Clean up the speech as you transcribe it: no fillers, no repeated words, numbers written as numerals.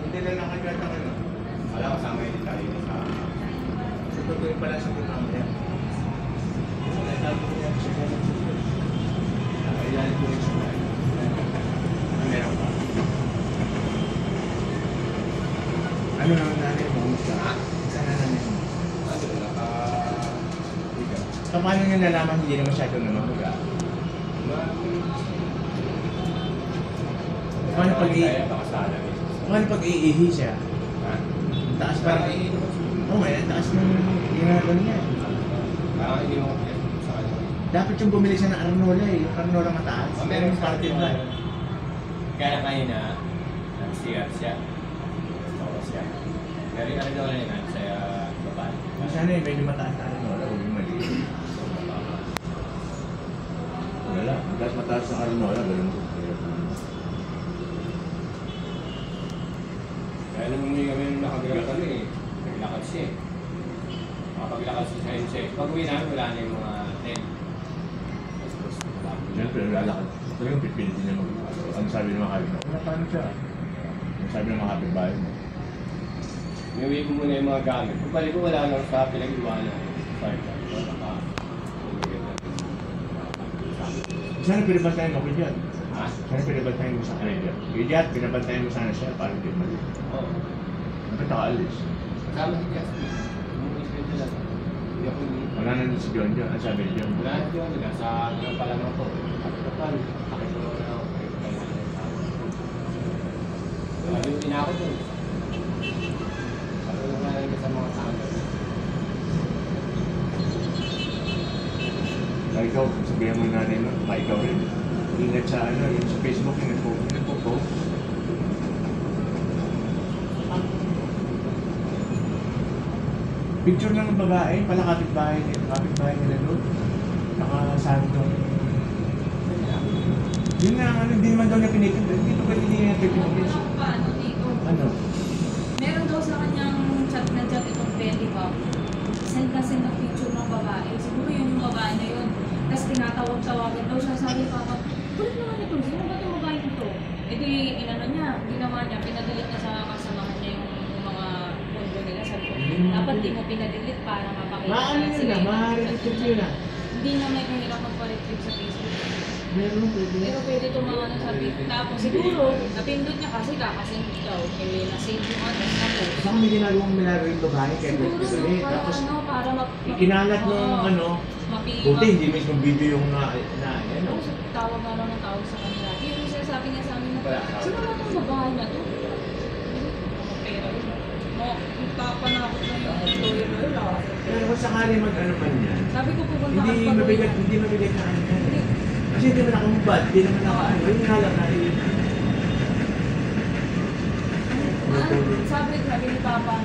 Hindi na nakagad ang ano. Wala kasama yung detalye sa... Sa totoo pala sa mga yan. Kailangan ko yung sumay. Meron pa. Ano naman nanay mo? Saan na nanay mo? Ano, So, paano nyo nalaman hindi na masyado namamuga? Paano pag iihi siya? Ha? Taas parang may taas ng ginagawa niya. Parang hindi mo sa kanya. Dapat yung bumili siya ng Arnola eh. Yung Arnola mataas. Meron Yung party na. Kaya kanina, nag-CR siya. Oo siya. Pero yung ano daw na yun, saya babae. Sana eh, medyo mataas na Arnola. Huwag yung mali. Wala. Mataas mataas ng Arnola. Ganun ko. Kaya nung hindi kami nakabilang kami eh, naglakad siya eh. Makapaglakad siya sa NC. Pag uwi namin, wala na yung mga 10. Siyempre, lalakad. Ito yung pipilitin niya mag... Ano sabi ng mga kabin mo? Wala paano siya? Ano sabi ng mga kapitbahay mo? Inuwi ko muna yung mga gamit. Kung balik ko, wala lang sa pinag-iwanan. Sorry, Sana pinabantayan mo ko dyan. ha? Sana pinabantayan mo sa kanya dyan. Kaya pinabantayan mo sana siya para hindi mali. Oo. Bakit nakaalis? Kasama si Jasmine. Umuwi siya dyan lang. Hindi ako hindi. Wala na din si John John. Ang sabi ni John. Wala na dyan. Nasa ano pa lang ako. Kapal. Pakitulong na ako. Wala yung tinako dun. Patulong na lang sa mga tao. Kaya ikaw, sabihan mo yung nanay mo, ikaw rin. Ingat sa ano, yung sa Facebook, yung nagpo-post. Picture lang ng babae, pala kapitbahay nila doon. Nakasabi doon. Yun nga, ano, hindi naman daw niya pinipin. Hindi ko pwede niya pinipin. Paano dito? Ano? Meron daw sa kanyang chat na chat itong Betty ba? Send ng picture ng babae. Siguro yun yung babae na yun. Tapos tinatawag-tawagan daw siya. Sabi pa ako, kulit naman ito. Sino ba itong babae ito? E di, inano niya, ginawa niya, pinadilit niya sa kasamahan niya yung mga pondo nila. Sabi ko, dapat di mo pinadilit para mapakita Maano na yun sila. na, maaari-retrieve yun na. Hindi na may mahirap magpa-retrieve sa Facebook. Meron, pwede. Pero pwede itong mga nasabi. Tapos siguro, napindot niya kasi kakasend daw. Kaya na-save yung address na po. Baka may ginagawang milagro yung babae kaya Siguro, pwede. para Tapos, ano, para ikinalat nung ano, buti hindi mismo video yung ano. Tawag nga lang ng tawag sa kanila. Yung isa sabi niya sa amin na, sino ba itong babae na to? Pera yun. Magpapanakot na yung lawyer ah. Pero kung sakali mag-ano man yan, Sabi ko pupunta hindi ka pa mabigat na ano yan. Kasi hindi naman nakamubad, hindi naman nakaano. Yung halak na rin. Sabi ni Papa,